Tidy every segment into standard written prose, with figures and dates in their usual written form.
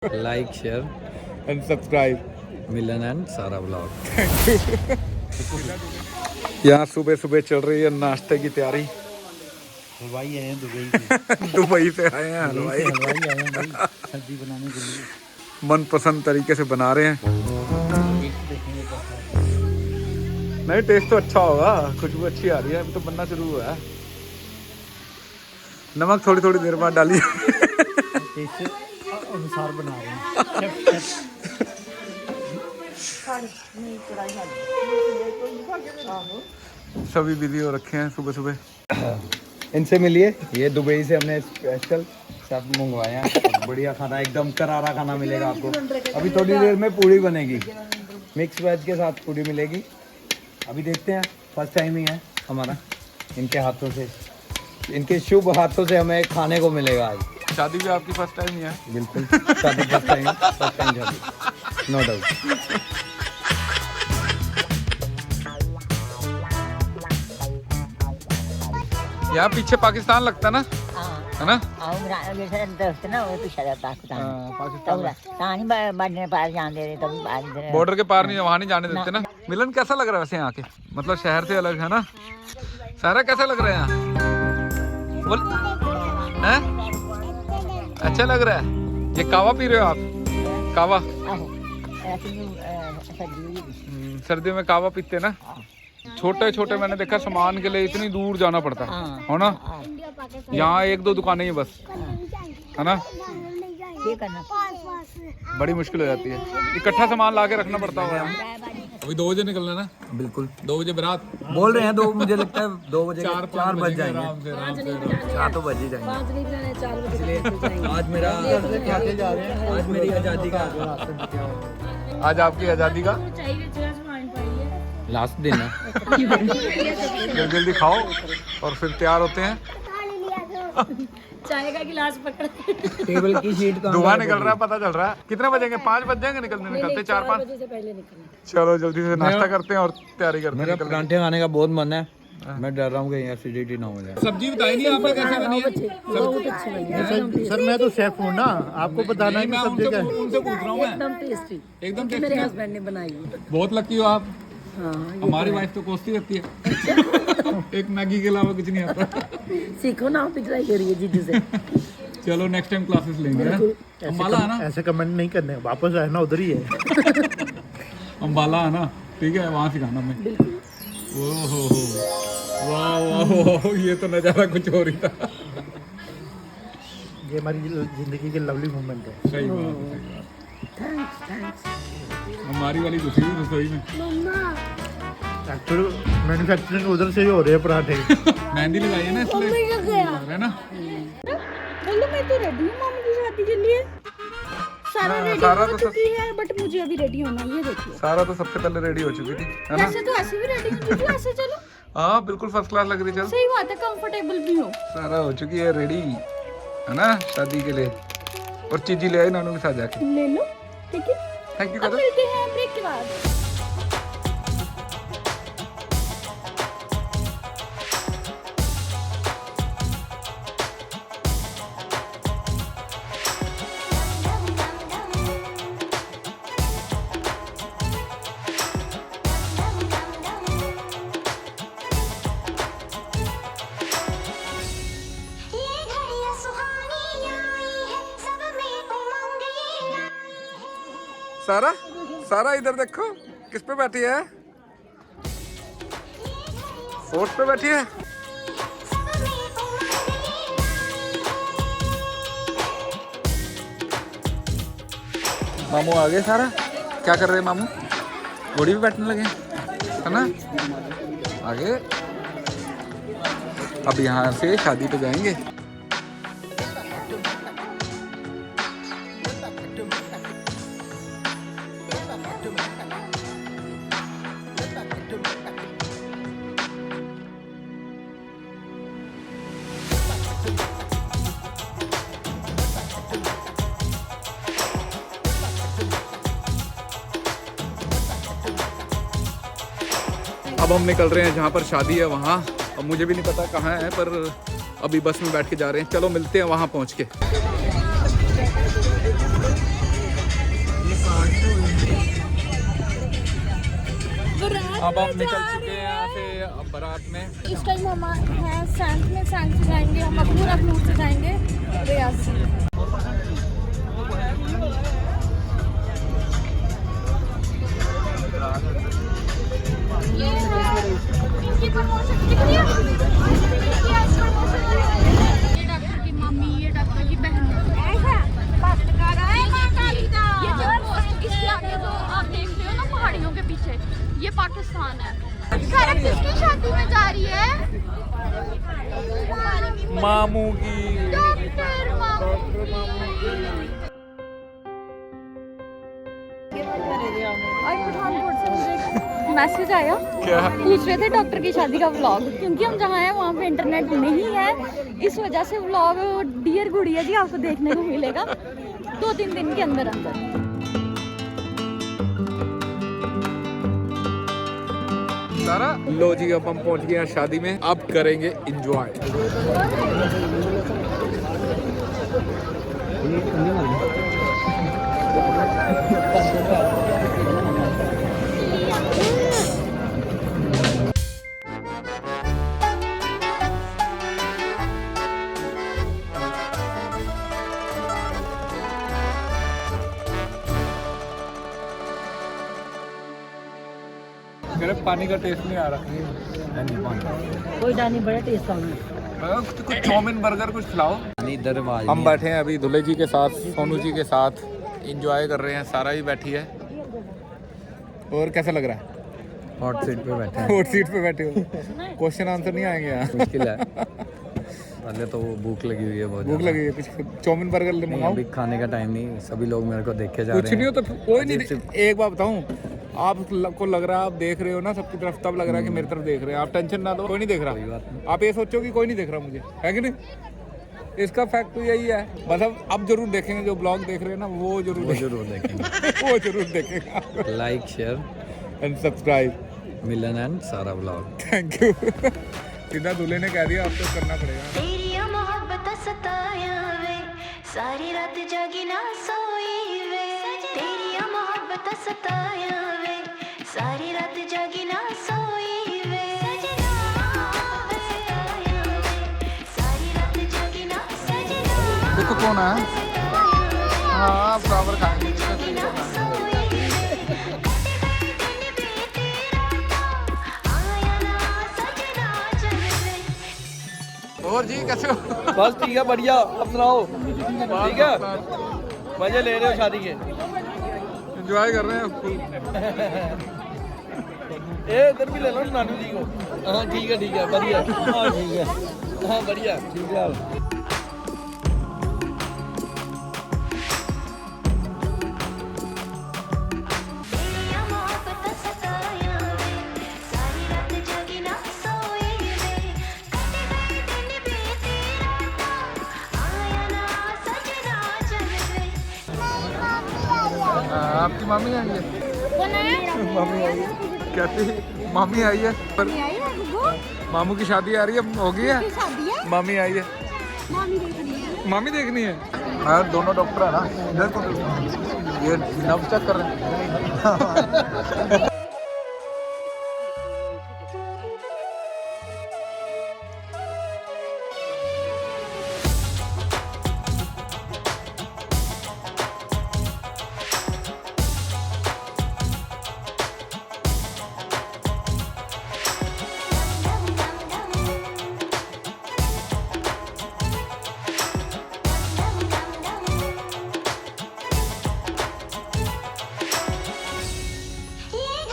Like share and subscribe Milan and सारा blog. यहाँ सुबह सुबह चल रही है नाश्ते की तैयारी। हलवाई आए हैं दुबई से। दुबई से आए हैं हलवाई हलवाई, आए हैं भाई सब्जी बनाने के लिए। मनपसंद तरीके से बना रहे हैं। देखेंगे कैसा है। नहीं, टेस्ट तो अच्छा होगा, खुशबू अच्छी आ रही है। अभी तो बनना शुरू हुआ है। नमक थोड़ी थोड़ी देर बाद डालिए। टेस्ट अनुसार बना रहे हैं। सभी बिजी हो रखे हैं सुबह सुबह। इनसे मिलिए, ये दुबई से हमने स्पेशल सब मंगवाए हैं। बढ़िया खाना, एकदम करारा खाना मिलेगा आपको। अभी थोड़ी देर में पूड़ी बनेगी, मिक्स वेज के साथ पूड़ी मिलेगी। अभी देखते हैं, फर्स्ट टाइम ही है हमारा इनके हाथों से, इनके शुभ हाथों से हमें खाने को मिलेगा आज। शादी भी आपकी फर्स्ट टाइम ही है? बिल्कुल, शादी फर्स्ट टाइम शादी, नो डाउट। यहाँ पीछे पाकिस्तान लगता है ना, है ना? बॉर्डर के पार नहीं, वहाँ नहीं जाने देते ना। मिलन कैसा लग रहा है वैसे यहाँ के, मतलब शहर से अलग है ना? सारा कैसा लग रहा है यहाँ? बोल, हैं? अच्छा लग रहा है। ये कावा पी रहे हो आप? कावा सर्दियों में कावा पीते हैं ना। छोटे छोटे मैंने देखा सामान के लिए इतनी दूर जाना पड़ता है ना। यहाँ एक दो दुकानें ही बस, है ना? बड़ी मुश्किल हो जाती है, इकट्ठा सामान ला के रखना पड़ता होगा। अभी 2 बजे निकलना ना? बिल्कुल 2 बजे बारात बोल रहे हैं। 2 मुझे लगता है 2 बजे 4 बज जाएंगे। 4 तो बज ही जाएंगे। आज मेरा आज मेरी आज़ादी का आज आपकी आज़ादी का लास्ट दिन है। जल्दी जल्दी खाओ और फिर तैयार होते हैं। चाय का गिलास पकड़ टेबल की शीट का धुआं निकल रहा है, पता चल रहा है। कितने बजेंगे? 5 बज जाएंगे निकलते 4-5 से पहले निकलना। चलो जल्दी से नाश्ता करते हैं और तैयारी करते हैं। मेरा परांठे खाने का बहुत मन है। मैं डर रहा हूँ कि एसिडिटी ना हो जाए। सब्जी बताई नहीं आपने कैसे बनी है? बहुत अच्छे बने। सर मैं तो शेफ हूँ ना, आपको बताना है कि सब्जी क्या है। उनसे पूछ रहा हूँ मैं। एकदम टेस्टी, एकदम मेरे हस्बैंड ने बनाई है। बहुत लकी हो आप। हाँ, हमारी वाइफ तो कोसती रहती है। एक मैगी के अलावा कुछ नहीं आता। सीखो ना, आप ट्राई करिए जीजू से। चलो नेक्स्ट टाइम क्लासेस लेंगे। अम्बाला है ना? ऐसे कमेंट नहीं करने, वापस आए ना उधर ही है। अम्बाला है ना? ठीक है, वहाँ सिखाना मैं। ओहो वाह वाह वाह, ये तो नज़ारा कुछ हो रही था। ये हमारी जिंदगी के लवली मोमेंट है। सही बात है। हमारी वाली घुसी हुई रसोई में। एक्चुअली मैन्युफैक्चरिंग उधर से ही हो रहे हैं पराठे। मेहंदी लगाई है ना इसलिए, है ना? बोलो मैं तो रेडी हूँ मामा की शादी के लिए। सारा रेडी सारा हो तो चुकी है, बट मुझे अभी रेडी होना है। ये देखिए, सारा तो सबसे पहले रेडी हो चुकी थी, है ना? ऐसे तो ऐसे भी रेडी हूँ जीजू, ऐसे चलो। हाँ बिल्कुल फर्स्ट क्लास लग रही। चल सही बात है, कंफर्टेबल भी हो। सारा हो चुकी है रेडी, है ना, शादी के लिए। और चीजी ले आई नानू के साथ जाके। ले लो, ठीक है। थैंक यू अब मिलते हैं ब्रेक के बाद। सारा सारा इधर देखो, किस पे बैठी है? फोर्स पे बैठी है। मामू आ गए। सारा क्या कर रहे हैं मामू? घोड़ी पे बैठने लगे, है ना? आगे अब यहाँ से शादी पे जाएंगे। अब हम निकल रहे हैं जहाँ पर शादी है वहाँ। अब मुझे भी नहीं पता कहाँ है, पर अभी बस में बैठ के जा रहे हैं। चलो मिलते हैं वहाँ पहुँच के। अब हम निकल चुके हैं यहाँ से अब बारात में। इस टाइम हम हैं सैंस में, सैंस से जाएंगे हम अखनूर, अखनूर से जाएंगे रियासी। ये है इनकी प्रमोशन दिख रही है, इनकी आज प्रमोशन हो रही है। ये डॉक्टर की मम्मी, ये डॉक्टर की बहन, ऐसा पत्रकार है मां काली दा। ये जो इसके आगे जो आप देख रहे हो ना पहाड़ियों के पीछे, ये पाकिस्तान है। सर किसकी शादी में जा रही है? मामू की। डॉक्टर मामू। आज पठानकोट से मुझे मैसेज आया, क्या? पूछ रहे थे डॉक्टर की शादी का व्लॉग, क्योंकि हम जहाँ हैं वहाँ पे इंटरनेट नहीं है, इस वजह से व्लॉग डियर गुड़िया जी आपको देखने को मिलेगा 2-3 दिन के अंदर अंदर। सारा लो जी, अब हम पहुंच गए हैं शादी में, अब करेंगे एंजॉय। मेरे पानी का टेस्ट नहीं आ रहा। कोई नहीं, बड़ा टेस्ट आना। कुछ चाउमीन बर्गर कुछ खिलाओ। इधर आवाज हम बैठे हैं अभी दूल्हे जी के साथ, सोनू जी के साथ एंजॉय कर रहे हैं। सारा ही बैठी है। और कैसा लग रहा है? हॉट सीट पे बैठे हैं। हॉट सीट पे बैठे हो। क्वेश्चन आंसर नहीं आएंगे यहाँ। मुश्किल है, पहले तो भूख लगी हुई है बहुत भूख ज़्यादा। लगी है, कुछ चाउमीन बर्गर ले नहीं, मंगाओ। अभी खाने का टाइम नहीं, सभी लोग मेरे को देख के जा कुछ रहे नहीं हो हैं। तो कोई नहीं। अजीब एक बात बताऊं, आपको लग रहा है आप देख रहे हो ना सबकी तरफ, तब लग रहा है कि मेरी तरफ देख रहे हैं। आप टेंशन ना लो, कोई नहीं देख कोई रहा। बात नहीं। आप ये सोचो कि कोई नहीं देख रहा मुझे, है कि नहीं? इसका फैक्ट तो यही है। मतलब अब जरूर देखेंगे, जो ब्लॉग देख रहे हैं ना वो जरूर वो जरूर देखेंगे। वो जरूर देखेंगे। Like, share and subscribe. Milan and सारा व्लॉग। Thank you. सीधा दूल्हे ने कह दिया, अब तो करना पड़ेगा। तेरी मोहब्बत सताया वे, सारी रात जागी ना सोई वे। तेरी मोहब्बत सताया वे, सारी रात जागी ना सोई वे। सारी रात जागी ना सजना। देखो कौन है। हाँ, फ्लावर खाएंगे। और जी कैसे हो? बस ठीक है, बढ़िया। अब सुनाओ। ठीक है, मजे ले रहे हो शादी के? एंजॉय कर रहे हैं फुल। ए इधर भी ले लो नानू जी को। हाँ ठीक है, बढ़िया। हाँ ठीक है, हाँ बढ़िया, ठीक है। आपकी मामी आई है? कौन है? मामी आई है। कैसी मामी आई है? पर ये आई है गुग्गू? मामू की शादी आ रही है, हो गई है? की शादी है? मामी आई है। मामी देखनी है। मामी देखनी है। हाँ, दोनों डॉक्टर है ना। इधर तो ये नब्ज चेक कर रहे हैं। ये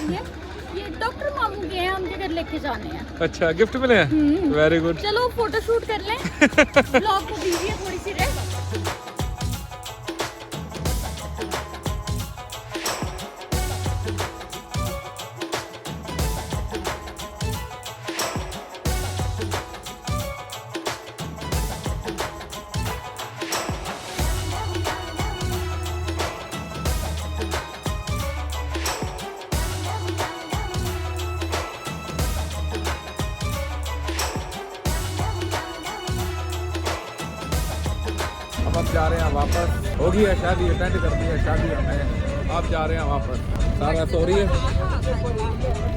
दिखाएंगे। ये डॉक्टर मामू के हैं, उनके घर लेके जाने हैं। अच्छा गिफ्ट मिले हैं, वेरी गुड। चलो फोटो शूट कर लें। ब्लॉग को बिजी है थोड़ी सी रह। अब हम जा रहे हैं वापस। हो गई है शादी, अटेंड कर दी है शादी हमने, अब जा रहे हैं वापस। सारा सो रही है,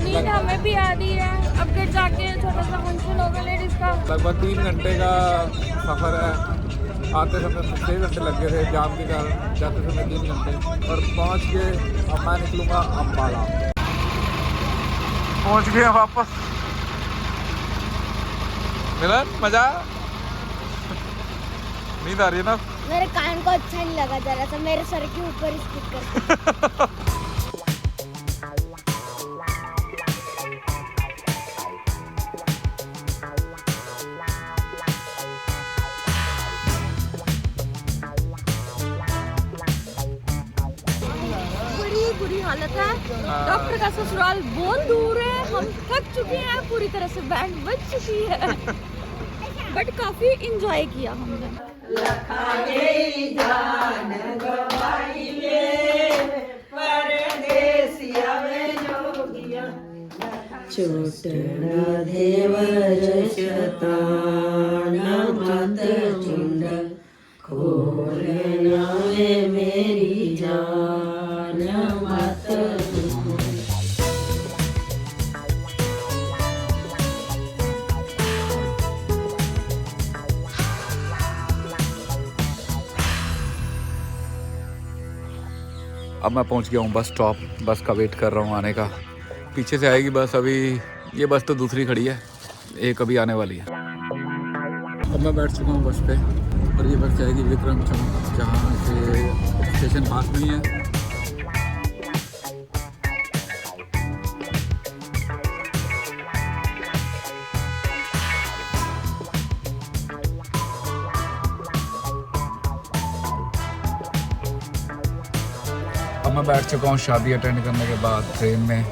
नींद हमें भी आ रही है। अब घर जाके छोटा सा फंक्शन होगा लेडीज का। लगभग 3 घंटे का सफ़र है। आते समय 6 घंटे लग गए थे जाम के कारण, जाते समय 3 घंटे। और पहुंच के अब मैं निकलूँगा अम्बाला। पहुंच गए वापस। मिलन मजा, नींद आ रही है ना? मेरे कान को अच्छा नहीं लगा जरा सा, मेरे सर के ऊपर स्पीकर। बड़ी बुरी हालत है। डॉक्टर का ससुराल बहुत दूर है। हम थक चुके हैं, पूरी तरह से बैंड बज चुकी है। बट काफी इंजॉय किया हमने। अब मैं पहुंच गया हूँ बस स्टॉप। बस का वेट कर रहा हूँ आने का। पीछे से आएगी बस, अभी ये बस तो दूसरी खड़ी है, एक अभी आने वाली है। अब मैं बैठ चुका हूँ बस पे और ये बस जाएगी विक्रम चौक, जहाँ से स्टेशन पास नहीं है। अब मैं बैठ चुका हूँ शादी अटेंड करने के बाद ट्रेन में,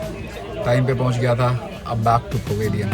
टाइम पे पहुँच गया था। अब बैक टू पवेलियन।